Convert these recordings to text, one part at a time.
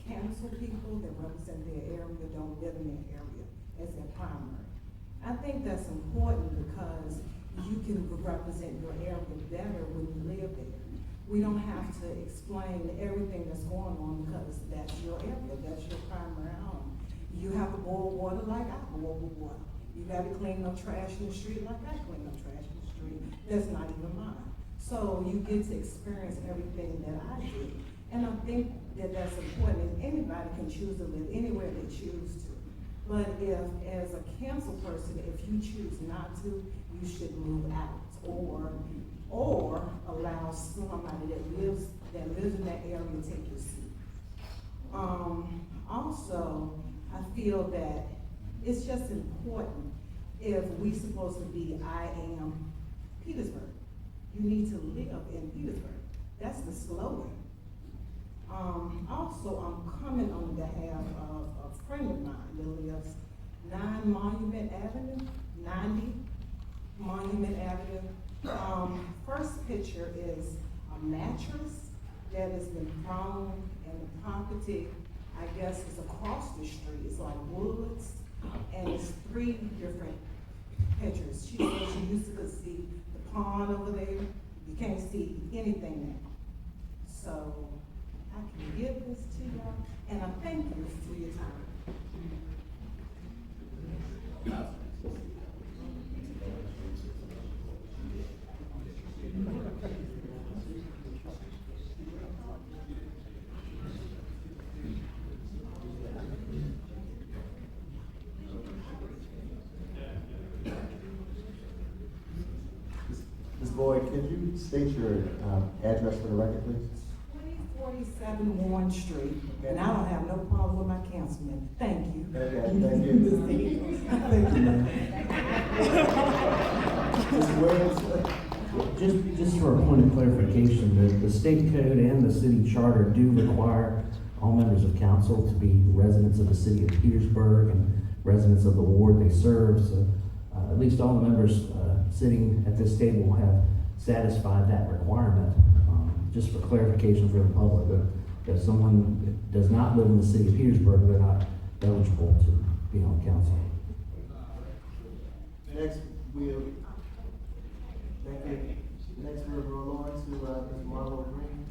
council people that represent their area don't live in their area as their primary. I think that's important because you can represent your area better when you live there. We don't have to explain everything that's going on because that's your area, that's your primary home. You have to boil water like I boil water. You gotta clean up trash in the street like I clean up trash in the street. That's not even mine. So you get to experience everything that I do. And I think that that's important. And anybody can choose to live anywhere they choose to. But if, as a council person, if you choose not to, you should move out or allow somebody that lives in that area to take your seat. Also, I feel that it's just important if we supposed to be I am Petersburg. You need to live in Petersburg. That's the slogan. Also, I'm coming on behalf of a friend of mine that lives 90 Monument Avenue. First picture is a mattress that has been thrown, and the property, I guess, is across the street. It's like woods, and it's 3 different pictures. She said she used to see the pond over there. You can't see anything now. So I can give this to y'all, and I thank you for your time. Ms. Boyd, could you state your address for the record, please? 2047 Warren Street, and I don't have no problem with my councilman. Thank you. Okay, thank you. Thank you, ma'am. Ms. Williams? Just for a point of clarification, the state code and the city charter do require all members of council to be residents of the city of Petersburg and residents of the ward they serve. So at least all the members sitting at this table have satisfied that requirement. Just for clarification for the public, if someone does not live in the city of Petersburg, they're not eligible to be on council. Next, thank you. Next, we'll roll on to Ms. Marlo Green.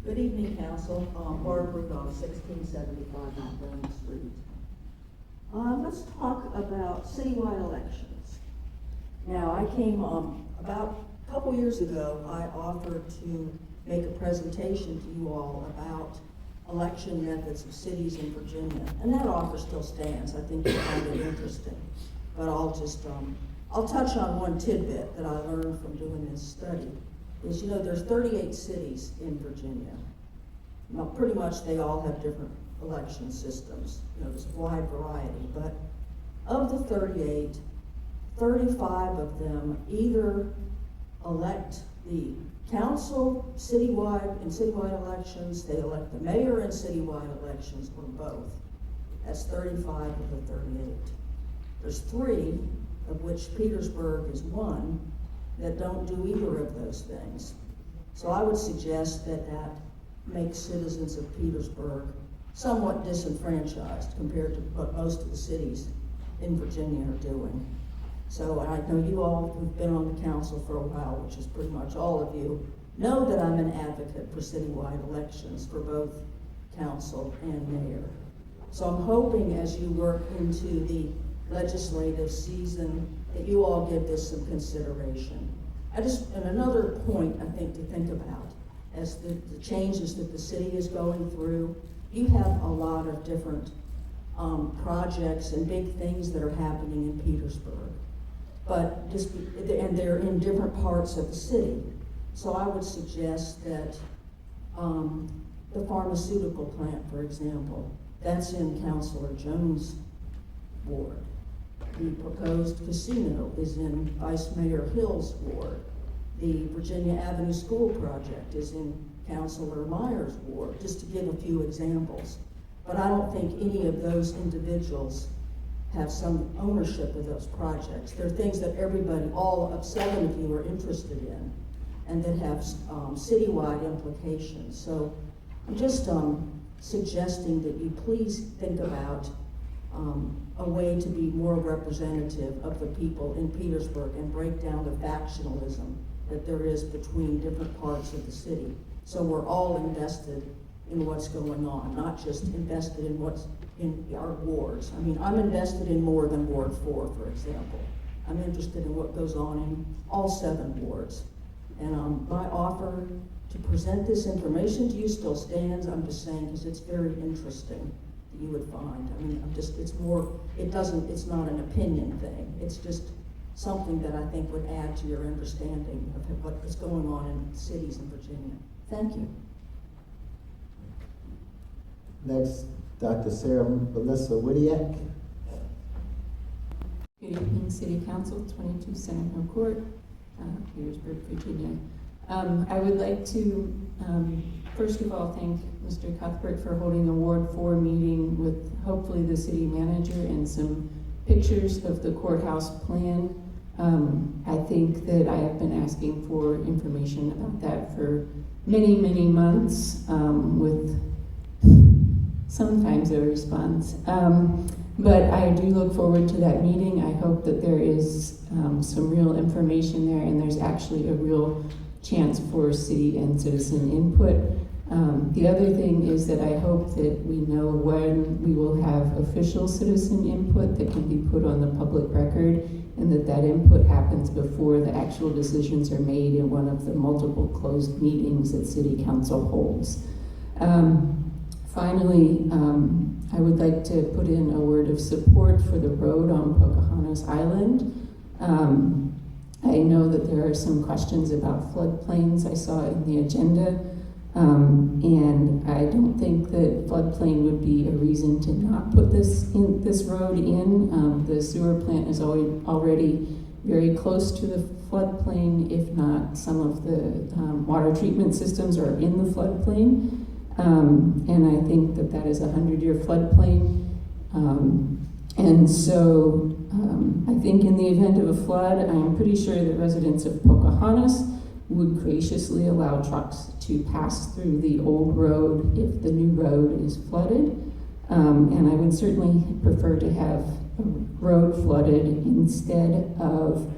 Good evening, Council. Barb, Rudolph, 1675 Mount Vernon Street. Let's talk about citywide elections. Now, I came about a couple years ago, I offered to make a presentation to you all about election methods of cities in Virginia, and that offer still stands. I think you'll find it interesting. But I'll touch on one tidbit that I learned from doing this study. Is, there's 38 cities in Virginia. Now, pretty much they all have different election systems. There's a wide variety, but of the 38, 35 of them either elect the council citywide in citywide elections, they elect the mayor in citywide elections, or both. That's 35 of the 38. There's 3, of which Petersburg is one, that don't do either of those things. So I would suggest that makes citizens of Petersburg somewhat disenfranchised compared to what most of the cities in Virginia are doing. So I know you all who've been on the council for a while, which is pretty much all of you, know that I'm an advocate for citywide elections for both council and mayor. So I'm hoping as you work into the legislative season that you all give this some consideration. And another point I think to think about, as the changes that the city is going through, you have a lot of different projects and big things that are happening in Petersburg. And they're in different parts of the city. So I would suggest that the pharmaceutical plant, for example, that's in Councilor Jones' ward. The proposed casino is in Vice Mayor Hill's ward. The Virginia Avenue School project is in Councilor Meyer's ward, just to give a few examples. But I don't think any of those individuals have some ownership of those projects. They're things that everybody, all of 7 of you, are interested in. and that have citywide implications. So I'm just suggesting that you please think about a way to be more representative of the people in Petersburg and break down the factionalism that there is between different parts of the city. So we're all invested in what's going on, not just invested in what's in our wards. I mean, I'm invested in more than Ward 4, for example. I'm interested in what goes on in all 7 wards. And my offer to present this information to you still stands. I'm just saying because it's very interesting that you would find. I mean, it's not an opinion thing. It's just something that I think would add to your understanding of what is going on in cities in Virginia. Thank you. Next, Dr. Sarah Melissa Widiak. Good evening, City Council, 22 Senate Hill Court, Petersburg, Virginia. I would like to, first of all, thank Mr. Cuthbert for holding a Ward 4 meeting with hopefully the city manager and some pictures of the courthouse plan. I think that I have been asking for information about that for many, many months with sometimes a response. But I do look forward to that meeting. I hope that there is some real information there and there's actually a real chance for city and citizen input. The other thing is that I hope that we know when we will have official citizen input that can be put on the public record and that input happens before the actual decisions are made in one of the multiple closed meetings that City Council holds. Finally, I would like to put in a word of support for the road on Pocahontas Island. I know that there are some questions about floodplains I saw in the agenda, and I don't think that floodplain would be a reason to not put this road in. The sewer plant is already very close to the floodplain, if not some of the water treatment systems are in the floodplain. And I think that is a 100-year floodplain. And so I think in the event of a flood, I'm pretty sure that residents of Pocahontas would graciously allow trucks to pass through the old road if the new road is flooded. And I would certainly prefer to have a road flooded instead of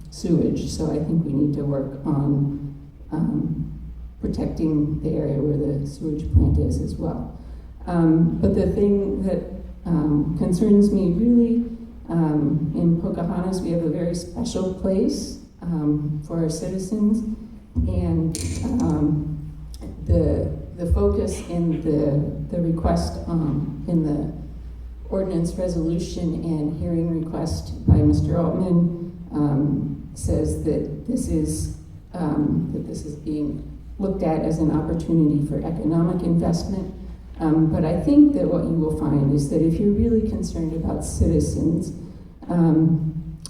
sewage. So I think we need to work on protecting the area where the sewage plant is as well. But the thing that concerns me really, in Pocahontas, we have a very special place for our citizens, and the focus in the request in the ordinance resolution and hearing request by Mr. Altman says that this is being looked at as an opportunity for economic investment. But I think that what you will find is that if you're really concerned about citizens,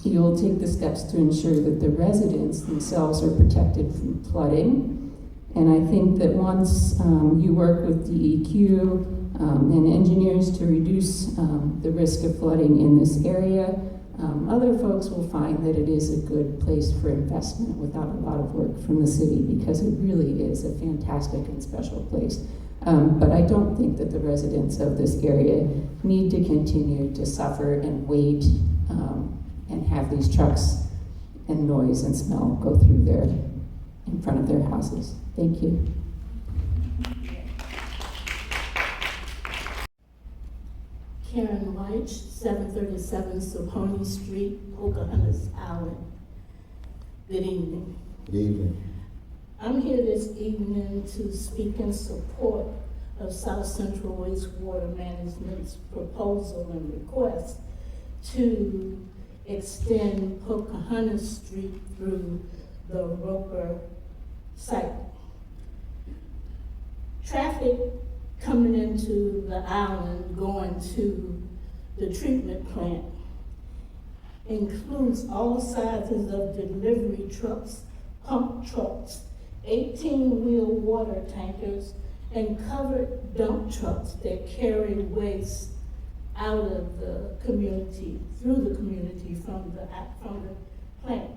you'll take the steps to ensure that the residents themselves are protected from flooding. And I think that once you work with DEQ and engineers to reduce the risk of flooding in this area, other folks will find that it is a good place for investment without a lot of work from the city, because it really is a fantastic and special place. But I don't think that the residents of this area need to continue to suffer and wait and have these trucks and noise and smell go through in front of their houses. Thank you. Karen Leitch, 737 Saponi Street, Pocahontas Island. Good evening. Good evening. I'm here this evening to speak in support of South Central Wastewater Management's proposal and request to extend Pocahontas Street through the Roper site. Traffic coming into the island going to the treatment plant includes all sizes of delivery trucks, pump trucks, 18-wheel water tankers, and covered dump trucks that carry waste out of the community, through the community from the plant.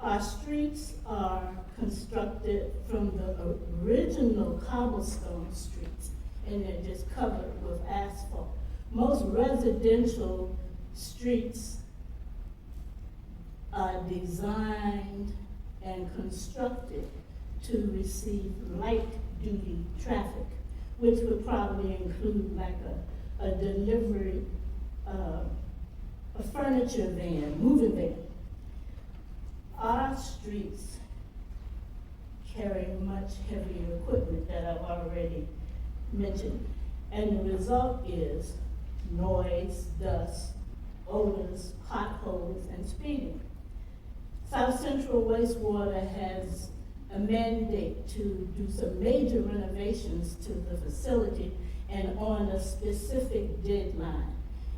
Our streets are constructed from the original cobblestone streets, and they're just covered with asphalt. Most residential streets are designed and constructed to receive light-duty traffic, which would probably include like a delivery, a furniture van, moving van. Our streets carry much heavier equipment that I've already mentioned, and the result is noise, dust, odors, potholes, and speeding. South Central Wastewater has a mandate to do some major renovations to the facility and on a specific deadline.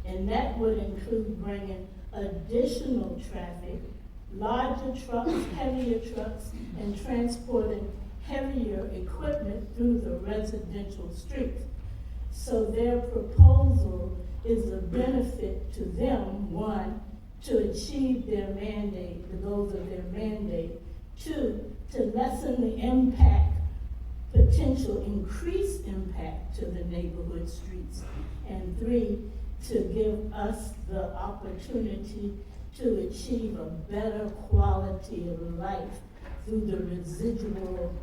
And that would include bringing additional traffic, larger trucks, heavier trucks, and transporting heavier equipment through the residential streets. So their proposal is a benefit to them, one, to achieve their mandate, the goals of their mandate. Two, to lessen the impact, potential increased impact to the neighborhood streets. And three, to give us the opportunity to achieve a better quality of life through the residual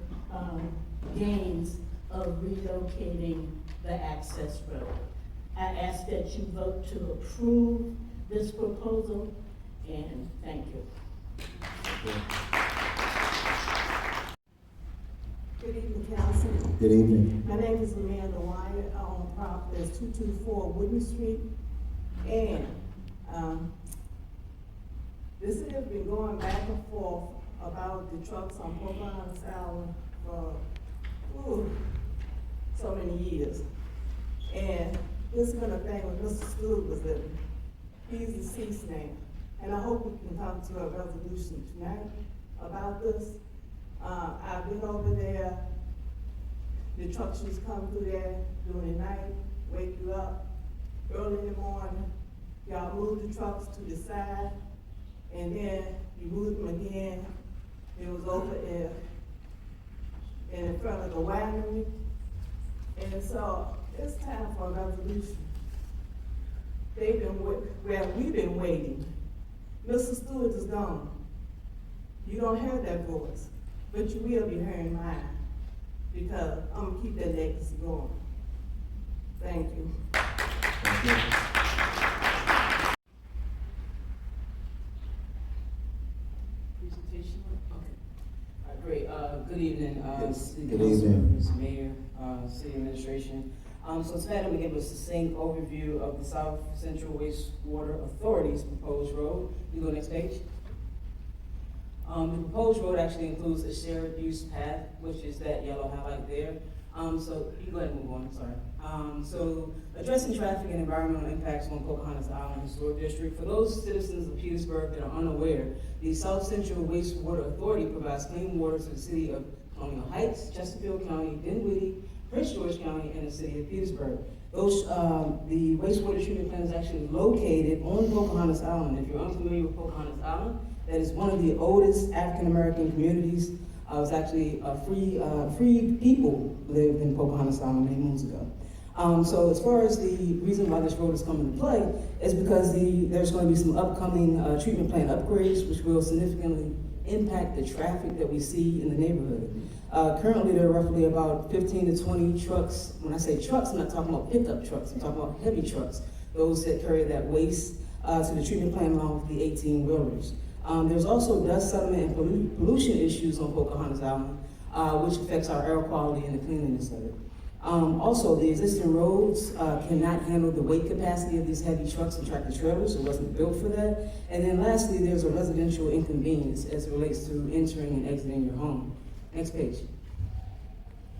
gains of relocating the access road. I ask that you vote to approve this proposal, and thank you. Good evening, council. Good evening. My name is Amanda Wyatt. I own property that's 224 Wooden Street. And, this has been going back and forth about the trucks on Pocahontas Island for, so many years. And this has been a thing when Mr. Stewart was living. He's deceased now. And I hope we can come to a resolution tonight about this. I've been over there. The trucks just come through there during the night, wake you up early in the morning. Y'all move the trucks to the side, and then you move them again. It was over in front of the winery. And so it's time for a resolution. We've been waiting. Mr. Stewart is gone. You don't have that voice, but you will be hearing mine, because I'm gonna keep that legacy going. Thank you. Thank you. Presentation, okay. All right, great, good evening, City Good Council, evening. Mr. Mayor, City Administration. So tonight I'm gonna give a succinct overview of the South Central Wastewater Authority's proposed road. You go next page. The proposed road actually includes a shared use path, which is that yellow highlight there. So you go ahead and move on, sorry. So addressing traffic and environmental impacts on Pocahontas Island Historic District. For those citizens of Petersburg that are unaware, the South Central Wastewater Authority provides clean water to the city of Colonial Heights, Chesterfield County, Dinwiddie, Prince George County, and the city of Petersburg. Those, the wastewater treatment plant is actually located on Pocahontas Island. If you're unfamiliar with Pocahontas Island, that is one of the oldest African-American communities. It was actually free people lived in Pocahontas Island many moons ago. So as far as the reason why this road is coming into play is because there's going to be some upcoming treatment plant upgrades, which will significantly impact the traffic that we see in the neighborhood. Currently, there are roughly about 15 to 20 trucks. When I say trucks, I'm not talking about pickup trucks. I'm talking about heavy trucks, those that carry that waste to the treatment plant along with the 18-wheelers. There's also dust, sediment, and pollution issues on Pocahontas Island, which affects our air quality and the cleanliness of it. Also, the existing roads cannot handle the weight capacity of these heavy trucks and tractor trailers. It wasn't built for that. And then lastly, there's a residential inconvenience as it relates to entering and exiting your home. Next page.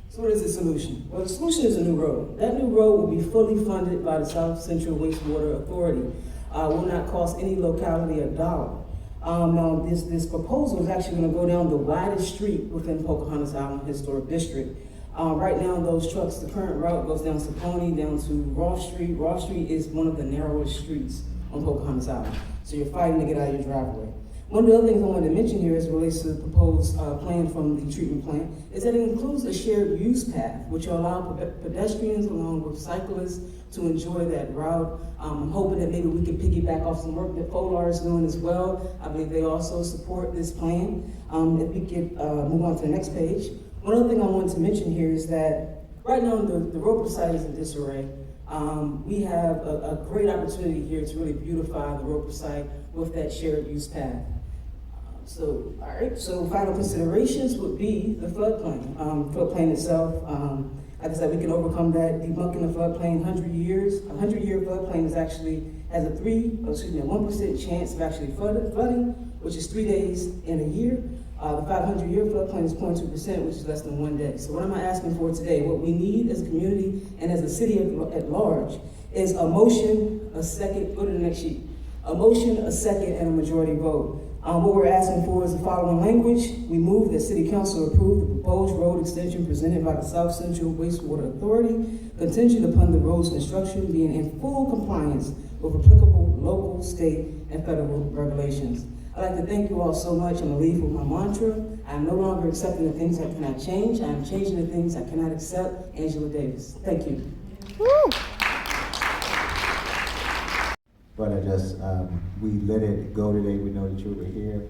So what is the solution? Well, the solution is a new road. That new road will be fully funded by the South Central Wastewater Authority. Will not cost any locality a dollar. Now, this proposal is actually going to go down the widest street within Pocahontas Island Historic District. Right now, those trucks, the current route goes down Saponi, down to Ross Street. Ross Street is one of the narrowest streets on Pocahontas Island. So you're fighting to get out of your driveway. One of the other things I wanted to mention here as it relates to the proposed plan from the treatment plant is that it includes a shared use path, which will allow pedestrians along with cyclists to enjoy that route. I'm hoping that maybe we can piggyback off some work that Polar is doing as well. I believe they also support this plan. If we could move on to the next page. One other thing I wanted to mention here is that right now the Roper site is in disarray. We have a great opportunity here to really beautify the Roper site with that shared use path. So final considerations would be the floodplain. Floodplain itself, like I said, we can overcome that, debunking the floodplain 100 years. A 100-year floodplain has a 1% chance of actually flooding, which is 3 days in a year. The 500-year floodplain is 0.2%, which is less than 1 day. So what am I asking for today? What we need as a community and as a city at large is a motion, a second, go to the next sheet. A motion, a second, and a majority vote. What we're asking for is the following language. We move that City Council approve the proposed road extension presented by the South Central Wastewater Authority, contingent upon the road's construction being in full compliance with applicable local, state, and federal regulations. I'd like to thank you all so much. I'm gonna leave with my mantra. I'm no longer accepting the things I cannot change. I'm changing the things I cannot accept. Angela Davis. Thank you. But we let it go today. We know that you were here,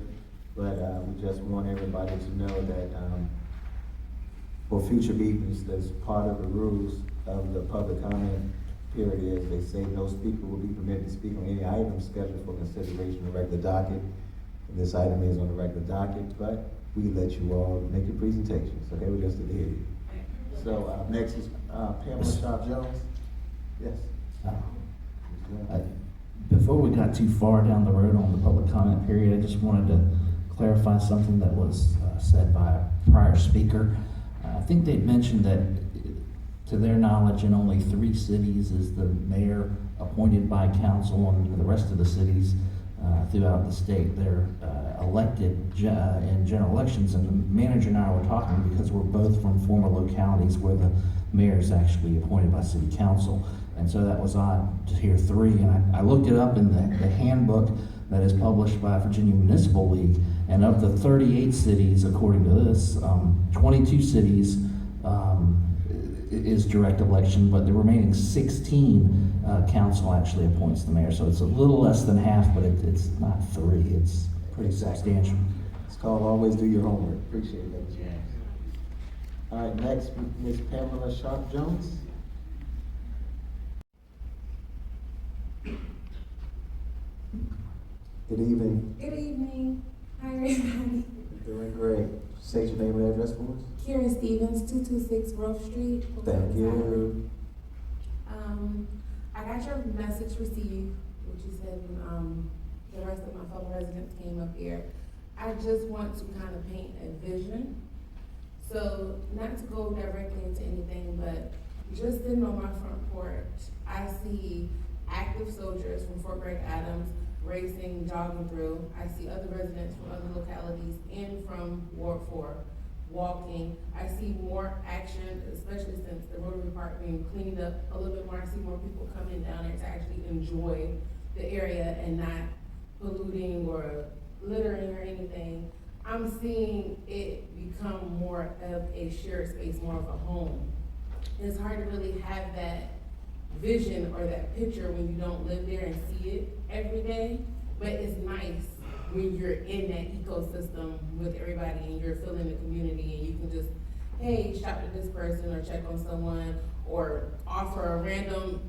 but we just want everybody to know that for future meetings, that's part of the rules of the public comment period is they say no speaker will be permitted to speak on any item scheduled for consideration on the regular docket. This item is on the regular docket, but we let you all make your presentations. Okay, we just did hear you. So next is Pamela Sharp-Jones. Yes. Before we got too far down the road on the public comment period, I just wanted to clarify something that was said by a prior speaker. I think they'd mentioned that, to their knowledge, in only 3 cities is the mayor appointed by council, and the rest of the cities throughout the state, they're elected in general elections. And the manager and I were talking because we're both from former localities where the mayor is actually appointed by city council. And so that was odd to hear 3. And I looked it up in the handbook that is published by Virginia Municipal League. And of the 38 cities, according to this, 22 cities is direct election, but the remaining 16 council actually appoints the mayor. So it's a little less than half, but it's not 3. It's pretty substantial. It's called always do your homework. Appreciate that, James. All right, next, Ms. Pamela Sharp-Jones. Good evening. Good evening. Hi, everybody. Doing great. Say your name and address for us. Karen Stevens, 226 Grove Street. Thank you. I got your message received, which you said when the rest of my fellow residents came up here. I just want to kind of paint a vision. So, not to go directly into anything, but just sitting on my front porch, I see active soldiers from Fort Bragg Adams racing, jogging through. I see other residents from other localities in from Ward 4 walking. I see more action, especially since the Rotary Park being cleaned up a little bit more. I see more people coming down there to actually enjoy the area and not polluting or littering or anything. I'm seeing it become more of a shared space, more of a home. It's hard to really have that vision or that picture when you don't live there and see it every day, but it's nice when you're in that ecosystem with everybody and you're feeling the community and you can just, hey, shop at this person or check on someone or offer a random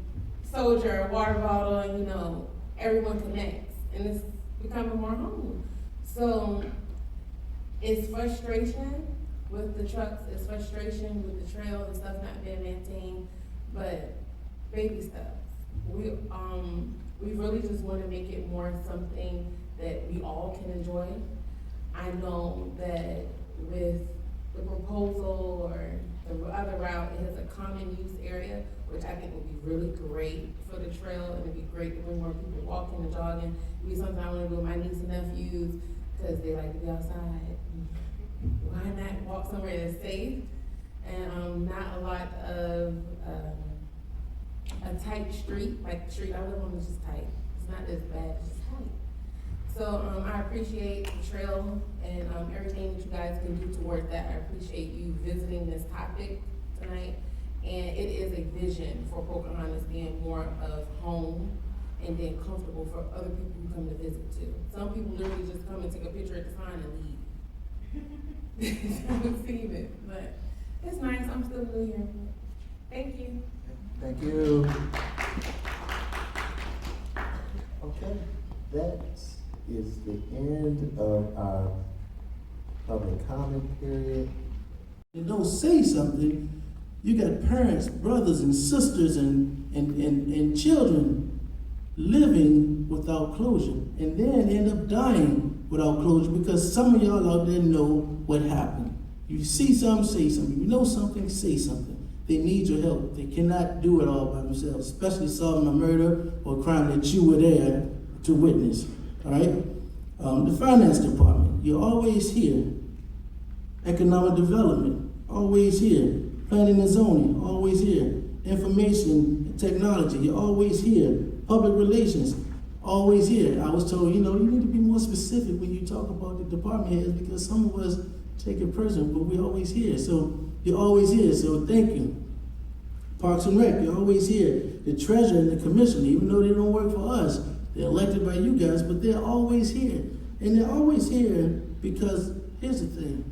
soldier a water bottle and, you know, everyone connects and it's becoming more home. So it's frustration with the trucks, it's frustration with the trail and stuff not being maintained, but baby steps. We really just want to make it more something that we all can enjoy. I know that with the proposal or the other route, it has a common use area, which I think would be really great for the trail, and it'd be great to bring more people walking and jogging. It'd be something I want to do with my nieces and nephews because they like to be outside. Why not walk somewhere that's safe and not a lot of a tight street, like the street I live on is just tight. It's not as bad, it's just tight. So, I appreciate the trail and, everything that you guys can do toward that. I appreciate you visiting this topic tonight. And it is a vision for Pocahontas being more of home and then comfortable for other people who come to visit too. Some people literally just come and take a picture at the sign and leave. I haven't seen it, but it's nice. I'm still new here. Thank you. Thank you. Okay, that is the end of our public comment period. You don't say something, you got parents, brothers and sisters and children living without closure, and then end up dying without closure because some of y'all out there know what happened. You see something, say something. You know something, say something. They need your help. They cannot do it all by themselves, especially solving a murder or a crime that you were there to witness. All right? The finance department, you're always here. Economic development, always here. Planning and zoning, always here. Information and technology, you're always here. Public relations, always here. I was told, you need to be more specific when you talk about the department heads because some of us take it personal, but we're always here. So you're always here, so thank you. Parks and Rec, you're always here. The treasurer and the commissioner, even though they don't work for us, they're elected by you guys, but they're always here. And they're always here because, here's the thing,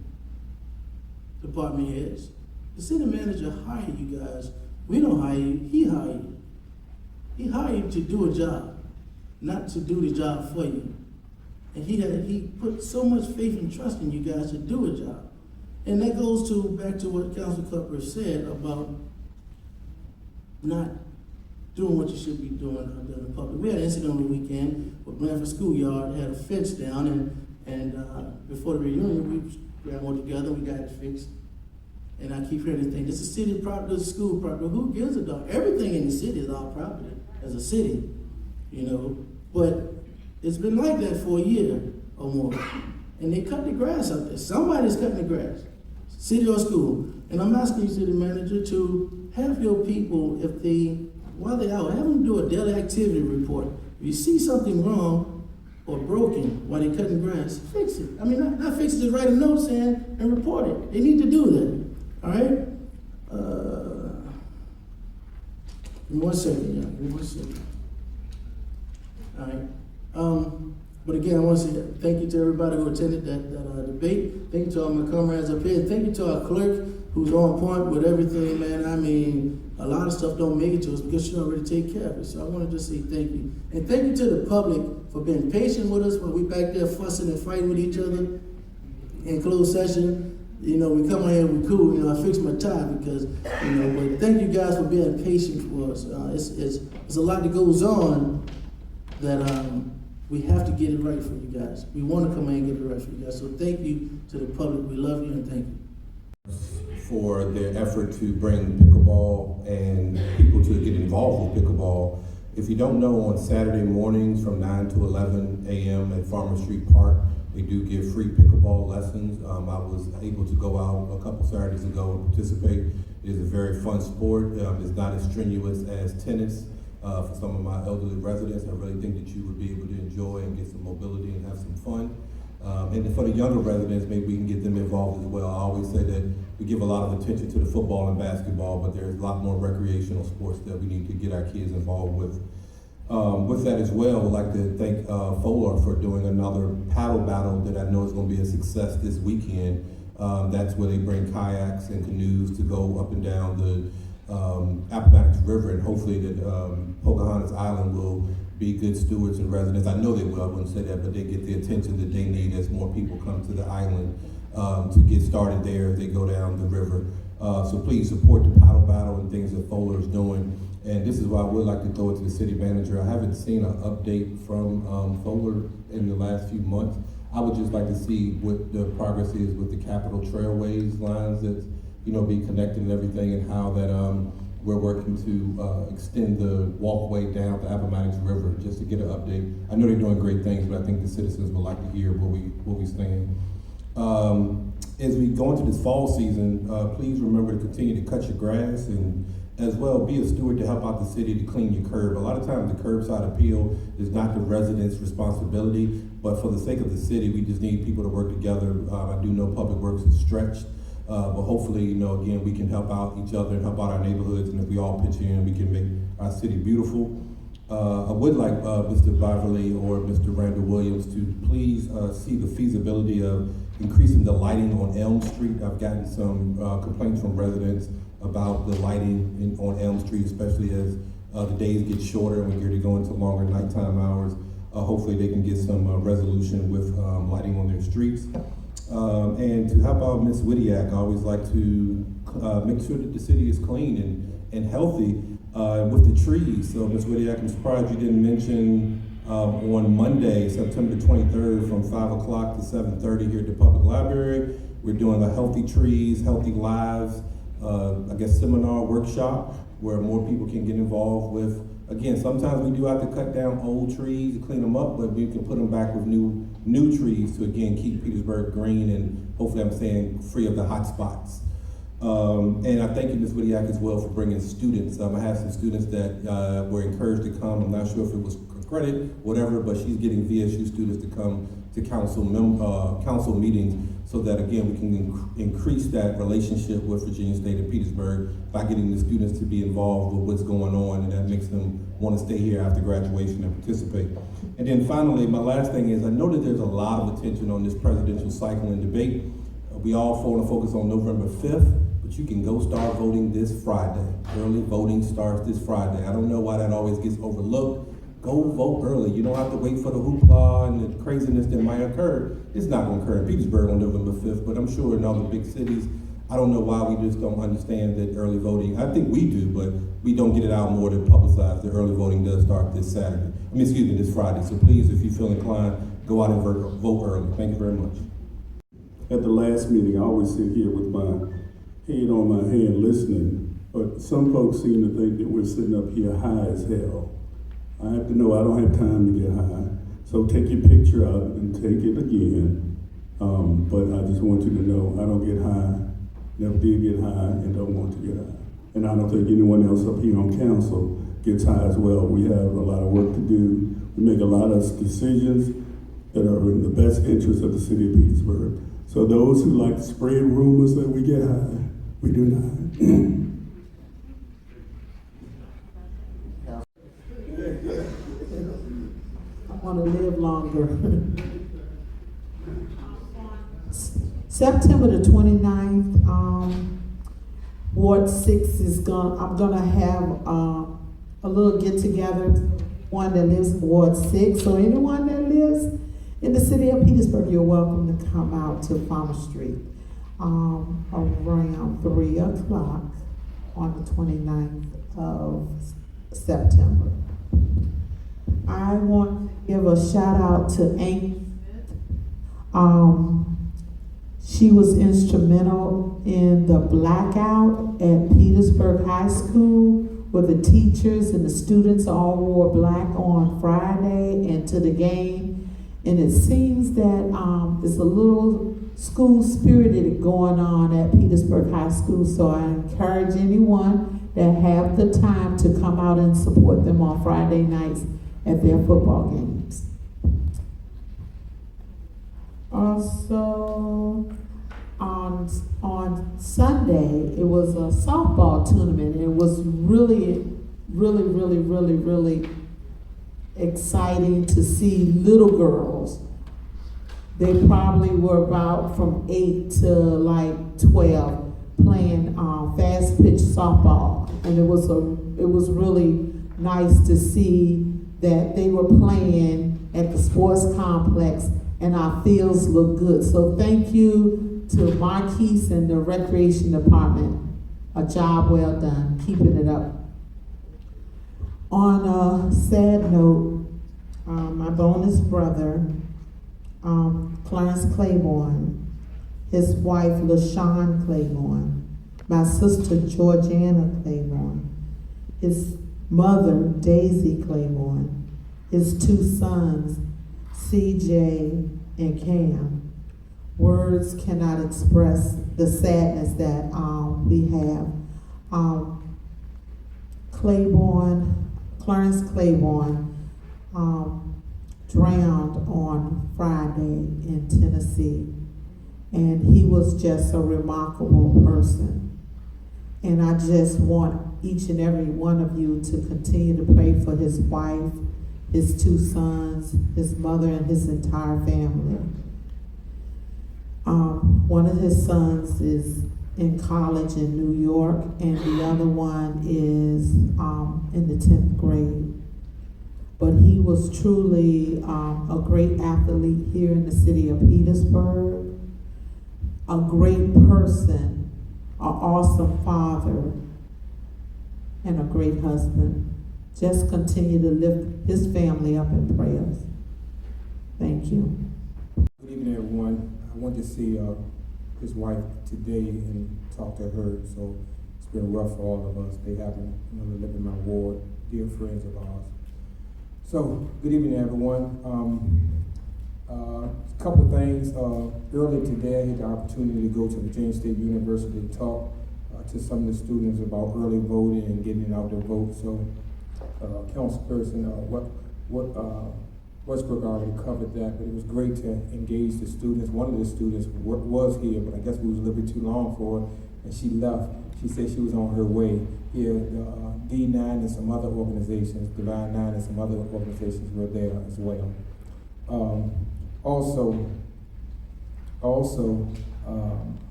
department heads. The city manager hired you guys. We don't hire you, he hired you. He hired you to do a job, not to do the job for you. And he put so much faith and trust in you guys to do a job. And that goes back to what Councilor Cutler said about not doing what you should be doing out there in the public. We had an incident on the weekend with Blanford Schoolyard, had a fence down, and before the reunion, we got one together, we got it fixed. And I keep hearing this thing, this is city property, this is school property. Who gives a darn? Everything in the city is our property as a city, But it's been like that for a year or more. And they cut the grass out there. Somebody's cutting the grass, city or school. And I'm asking you, city manager, to have your people, while they're out, have them do a daily activity report. If you see something wrong or broken while they're cutting grass, fix it. I mean, not fix it, just write a note saying and report it. They need to do that. All right? Give me 1 second, y'all. Give me 1 second. All right. But again, I want to say thank you to everybody who attended that debate. Thank you to all my comrades up here. Thank you to our clerk who's on point with everything, man. I mean, a lot of stuff don't make it to us because she already take care of it. So I want to just say thank you. And thank you to the public for being patient with us while we back there fussing and fighting with each other in closed session. We come on here, we cool, I fixed my tie because, but thank you guys for being patient for us. It's a lot that goes on that we have to get it right for you guys. We want to come in and get it right for you guys. So thank you to the public. We love you and thank you. For their effort to bring pickleball and people to get involved with pickleball. If you don't know, on Saturday mornings from 9 to 11 a.m. at Farmer Street Park, we do give free pickleball lessons. I was able to go out a couple Saturdays ago and participate. It is a very fun sport. It's not as strenuous as tennis. For some of my elderly residents, I really think that you would be able to enjoy and get some mobility and have some fun. And for the younger residents, maybe we can get them involved as well. I always say that we give a lot of attention to the football and basketball, but there's a lot more recreational sports that we need to get our kids involved with. With that as well, I'd like to thank Fuller for doing another paddle battle that I know is going to be a success this weekend. That's where they bring kayaks and canoes to go up and down the Appomattox River, and hopefully that Pocahontas Island will be good stewards and residents. I know they will, I wouldn't say that, but they get the attention that they need as more people come to the island to get started there as they go down the river. So please support the paddle battle and things that Fuller is doing. And this is why I would like to throw it to the city manager. I haven't seen an update from Fuller in the last few months. I would just like to see what the progress is with the Capitol Trailways lines that's, be connected and everything, and how that we're working to extend the walkway down the Appomattox River, just to get an update. I know they're doing great things, but I think the citizens would like to hear where we stand. As we go into this fall season, please remember to continue to cut your grass and as well, be a steward to help out the city to clean your curb. A lot of times the curbside appeal is not the residents' responsibility, but for the sake of the city, we just need people to work together. I do know Public Works is stretched, but hopefully, you know, again, we can help out each other and help out our neighborhoods, and if we all pitch in, we can make our city beautiful. I would like Mr. Beverly or Mr. Randall Williams to please see the feasibility of increasing the lighting on Elm Street. I've gotten some complaints from residents about the lighting on Elm Street, especially as the days get shorter and we're going to go into longer nighttime hours. Hopefully they can get some resolution with lighting on their streets. And to help out Ms. Widiak, I always like to make sure that the city is clean and healthy with the trees. So Ms. Widiak, I'm surprised you didn't mention on Monday, September 23rd, from 5 o'clock to 7:30 here at the Public Library, we're doing a Healthy Trees, Healthy Lives, I guess seminar workshop where more people can get involved with. Again, sometimes we do have to cut down old trees to clean them up, but we can put them back with new trees to again keep Petersburg green and hopefully I'm saying free of the hot spots. And I thank you, Ms. Widiak, as well for bringing students. I have some students that were encouraged to come. I'm not sure if it was credit, whatever, but she's getting VSU students to come to council meetings so that, again, we can increase that relationship with Virginia State and Petersburg by getting the students to be involved with what's going on, and that makes them want to stay here after graduation and participate. And then finally, my last thing is I know that there's a lot of attention on this presidential cycle and debate. We all want to focus on November 5th, but you can go start voting this Friday. Early voting starts this Friday. I don't know why that always gets overlooked. Go vote early. You don't have to wait for the hoopla and the craziness that might occur. It's not going to occur in Petersburg on November 5th, but I'm sure in other big cities. I don't know why we just don't understand that early voting. I think we do, but we don't get it out more to publicize that early voting does start this Saturday. This Friday. So please, if you feel inclined, go out and vote early. Thank you very much. At the last meeting, I always sit here with my head on my hand listening, but some folks seem to think that we're sitting up here high as hell. I have to know I don't have time to get high, so take your picture out and take it again. But I just want you to know I don't get high, never did get high, and don't want to get high. And I don't think anyone else up here on council gets high as well. We have a lot of work to do. We make a lot of decisions that are in the best interest of the city of Petersburg. So those who like to spread rumors that we get high, we do not. I want to live longer. September the 29th, Ward 6 I'm gonna have a little get together, one that lives in Ward 6, so anyone that lives in the city of Petersburg, you're welcome to come out to Farmer Street around 3 o'clock on the 29th of September. I want to give a shout out to Amy. She was instrumental in the blackout at Petersburg High School, where the teachers and the students all wore black on Friday and to the game. And it seems that there's a little school spirited going on at Petersburg High School, so I encourage anyone that have the time to come out and support them on Friday nights at their football games. Also, on Sunday, it was a softball tournament. It was really exciting to see little girls. They probably were about from 8 to like 12 playing fast pitch softball, and it was really nice to see that they were playing at the sports complex and our fields look good. So thank you to Marquise and the Recreation Department. A job well done, keeping it up. On a sad note, my bonus brother, Clarence Claiborne, his wife LaShawn Claiborne, my sister Georgiana Claiborne, his mother Daisy Claiborne, his 2 sons CJ and Cam. Words cannot express the sadness that we have. Clarence Claiborne, drowned on Friday in Tennessee. And he was just a remarkable person. And I just want each and every one of you to continue to pray for his wife, his 2 sons, his mother, and his entire family. One of his sons is in college in New York, and the other one is in the 10th grade. But he was truly a great athlete here in the city of Petersburg, a great person, an awesome father, and a great husband. Just continue to lift his family up in prayers. Thank you. Good evening, everyone. I went to see his wife today and talk to her, so it's been rough for all of us. They happen, to live in my ward, dear friends of ours. So, good evening, everyone. A couple of things. Earlier today, I had the opportunity to go to Virginia State University to talk to some of the students about early voting and getting out their vote. So, Councilperson Westbrook already covered that, but it was great to engage the students. One of the students was here, but I guess we was a little bit too long for her, and she left. She said she was on her way here. D9 and some other organizations, Divine 9 and some other organizations were there as well.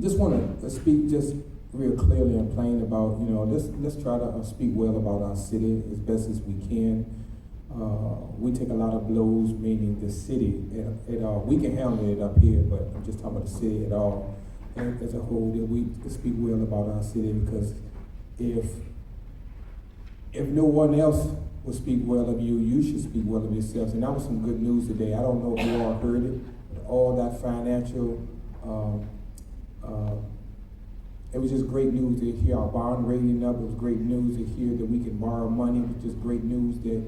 Just want to speak just real clearly and plain about, let's try to speak well about our city as best as we can. We take a lot of blows, meaning the city at all. We can handle it up here, but I'm just talking about the city at all. And as a whole, that we speak well about our city, because if no one else will speak well of you, you should speak well of yourselves. And that was some good news today. I don't know if you all heard it, but all that financial, it was just great news to hear our bond rating up. It was great news to hear that we can borrow money. It was just great news that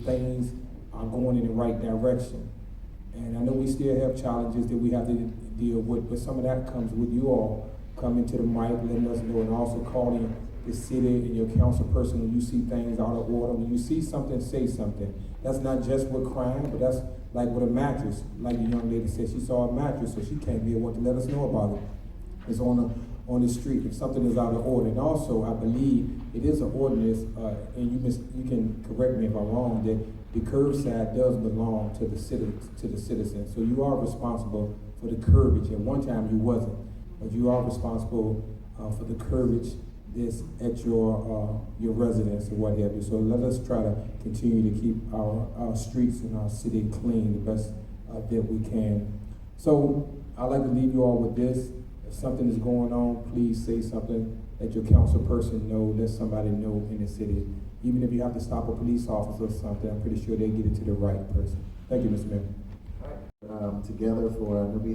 things are going in the right direction. And I know we still have challenges that we have to deal with, but some of that comes with you all coming to the mic, letting us know, and also calling the city and your council person when you see things out of order. When you see something, say something. That's not just with crime, but that's like with a mattress. Like the young lady said, she saw a mattress, so she came here and wanted to let us know about it. It's on the street if something is out of order. And also, I believe it is an ordinance, and you can correct me if I'm wrong, that the curbside does belong to the citizens. So you are responsible for the curbage. At one time you wasn't, but you are responsible for the curbage that's at your residence or what have you. So let us try to continue to keep our streets and our city clean the best that we can. So I'd like to leave you all with this. If something is going on, please say something. Let your council person know, let somebody know in the city. Even if you have to stop a police officer or something, I'm pretty sure they get it to the right person. Thank you, Mr. Mayor. Together for, we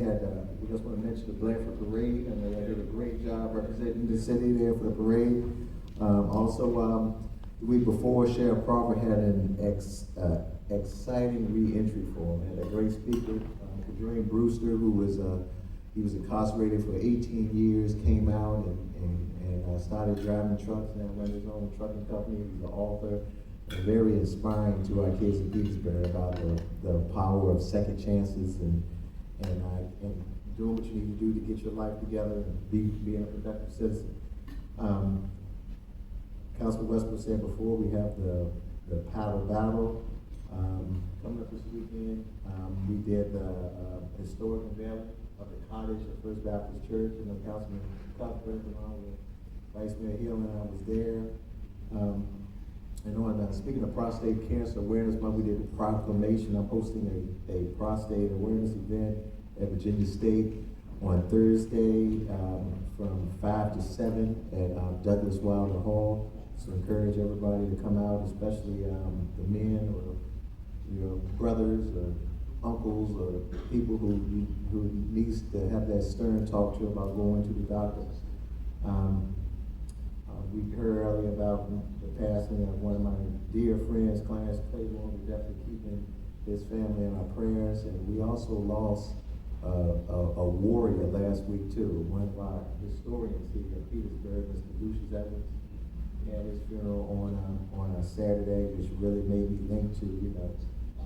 just want to mention the Blanford Parade, and they did a great job representing the city there for the parade. The week before, Sheriff Crawford had an exciting re-entry for him. Had a great speaker, Kadreem Brewster, who was he was incarcerated for 18 years, came out and started driving trucks and ran his own trucking company. He's an author, and very inspiring to our kids in Petersburg about the power of second chances and doing what you need to do to get your life together and being a productive citizen. Councilman Westbrook said before, we have the paddle battle coming up this weekend. We did the historic unveiling of the cottage at First Baptist Church, and Councilman Cuthbert, along with Vice Mayor Hill, and I was there. Speaking of Prostate Cancer Awareness Month, we did a proclamation. I'm hosting a prostate awareness event at Virginia State on Thursday from 5 to 7 at Douglas Wilder Hall. So encourage everybody to come out, especially the men or your brothers or uncles or people who needs to have that stern talk to about going to the doctors. We heard earlier about the passing of one of my dear friends, Clarence Claiborne. We're definitely keeping his family in our prayers. And we also lost a warrior last week too, one of our historians here in Petersburg, Mr. Lucius Evans. had his funeral on a Saturday, which really made me think to,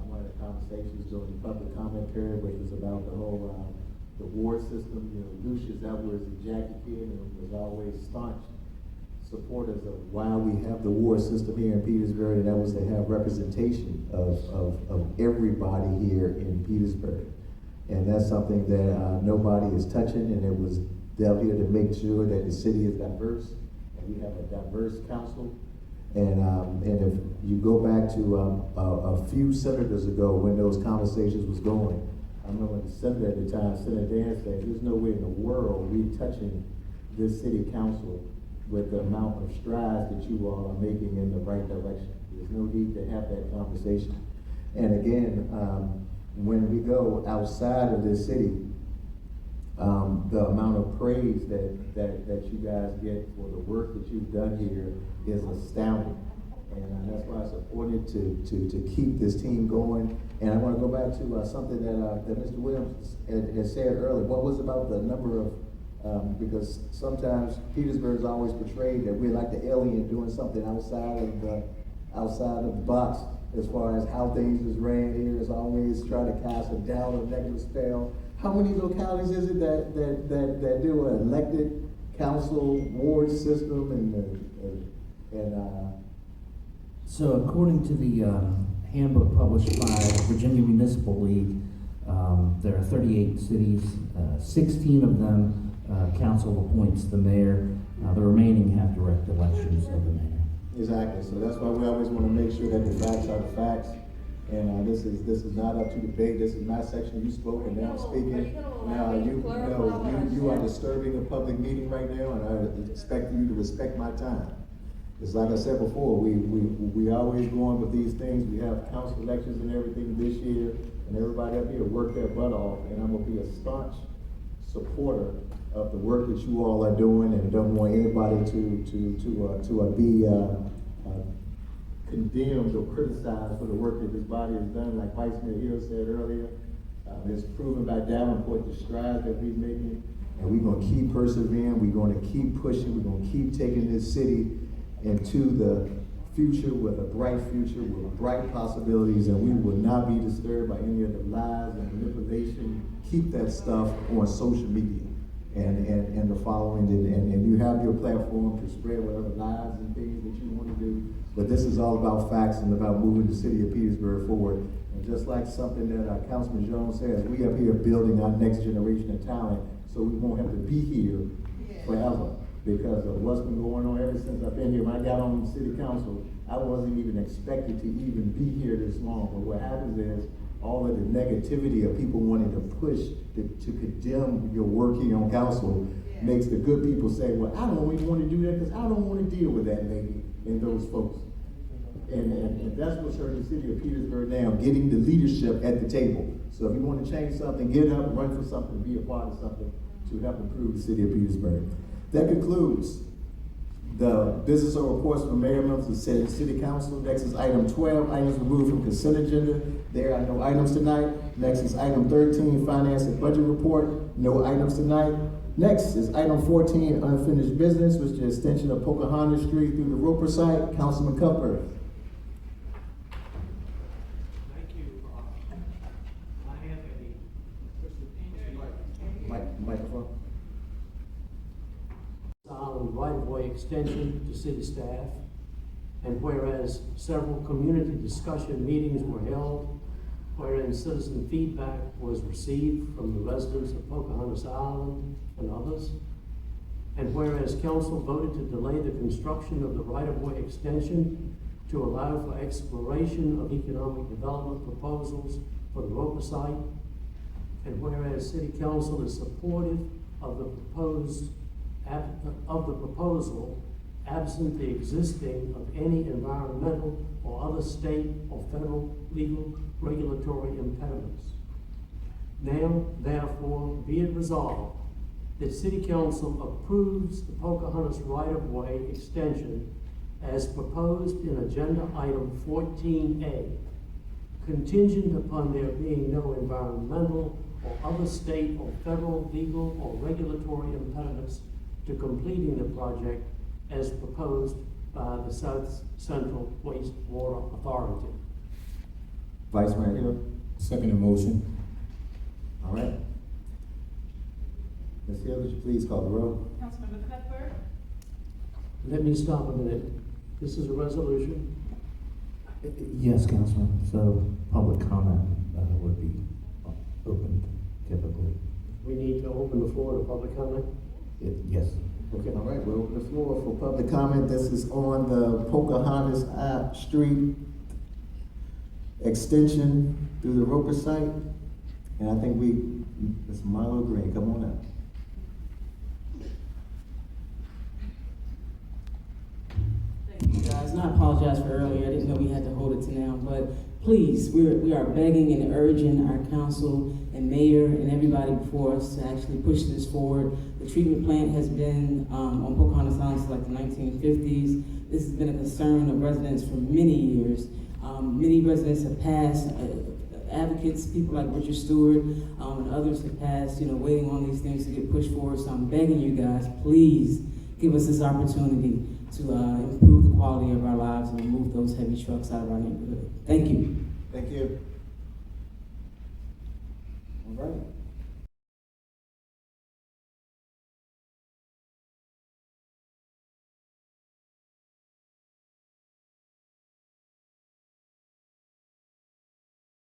one of the conversations during the public comment period, which was about the whole, the ward system. Lucius Edwards and Jackie Kidd was always staunch supporters of why we have the ward system here in Petersburg, and that was to have representation of everybody here in Petersburg. And that's something that nobody is touching, and it was there here to make sure that the city is diverse, and we have a diverse council. And if you go back to a few senators ago when those conversations was going, I remember the senator at the time, Senator Dan, said, there's no way in the world we touching this city council with the amount of strides that you all are making in the right direction. There's no need to have that conversation. And again, when we go outside of this city, the amount of praise that you guys get for the work that you've done here is astounding. And that's why it's important to keep this team going. And I want to go back to something that Mr. Williams had said earlier. What was about the number of, because sometimes Petersburg is always portrayed that we're like the alien doing something outside of the box as far as how things is ran here. It's always trying to cast a down or negative spell. How many localities is it that do an elected council ward system So according to the handbook published by Virginia Municipal League, there are 38 cities, 16 of them council appoints the mayor, the remaining have direct elections of the mayor. Exactly, so that's why we always want to make sure that the facts are the facts. And this is not up to debate. This is my section. You spoke and now I'm speaking. Now you are disturbing a public meeting right now, and I expect you to respect my time. It's like I said before, we always go on with these things. We have council elections and everything this year, and everybody up here work their butt off. And I'm gonna be a staunch supporter of the work that you all are doing, and don't want anybody to be condemned or criticized for the work that this body has done. Like Vice Mayor Hill said earlier, it's proven by Davenport the strides that we're making, and we're gonna keep persevering. We're gonna keep pushing. We're gonna keep taking this city into the future with a bright future, with bright possibilities, and we will not be disturbed by any of the lies and manipulation. Keep that stuff on social media and the following, and you have your platform to spread whatever lies and things that you want to do. But this is all about facts and about moving the city of Petersburg forward. And just like something that Councilman Jones says, we up here building our next generation of talent, so we won't have to be here forever because of what's been going on ever since I've been here. When I got on the city council, I wasn't even expected to even be here this long. But what happens is all of the negativity of people wanting to push to condemn your work here on council makes the good people say, well, I don't even want to do that because I don't want to deal with that lady and those folks. And that's what's hurting the city of Petersburg now, getting the leadership at the table. So if you want to change something, get up, run for something, be a part of something to help improve the city of Petersburg. That concludes the business or reports from mayor, members of the city council. Next is item 12, items removed from consent agenda. There are no items tonight. Next is item 13, finance and budget report. No items tonight. Next is item 14, unfinished business, which is the extension of Pocahontas Street through the Roper site. Councilman Cuthbert. Thank you. I have a Microphone. on right-of-way extension to city staff, and whereas several community discussion meetings were held, wherein citizen feedback was received from the residents of Pocahontas Island and others, and whereas council voted to delay the construction of the right-of-way extension to allow for exploration of economic development proposals for the Roper site, and whereas city council is supportive of the proposal absent the existing of any environmental or other state or federal legal regulatory impediments. Now, therefore, be it resolved that City Council approves the Pocahontas right-of-way extension as proposed in Agenda Item 14A, contingent upon there being no environmental or other state or federal legal or regulatory impediments to completing the project as proposed by the South Central Wastewater Authority. Vice Mayor Hill? Second motion. All right. Ms. Hill, would you please call the roll? Councilmember Cuthbert? Let me stop a minute. This is a resolution. Yes, Councilman, so public comment would be open typically. We need to open the floor to public comment. Yes. Okay, all right, we'll open the floor for public comment. This is on the Pocahontas Street extension through the Roper site. And I think Ms. Marlo Green, come on up. Thank you guys, and I apologize for earlier, I didn't know we had to hold it to now, but please, we are begging and urging our council and mayor and everybody before us to actually push this forward. The treatment plant has been on Pocahontas Island since like the 1950s. This has been a concern of residents for many years. Many residents have passed, advocates, people like Richard Stewart, and others have passed, waiting on these things to get pushed forward. So I'm begging you guys, please give us this opportunity to improve the quality of our lives and remove those heavy trucks out of our neighborhood. Thank you. Thank you.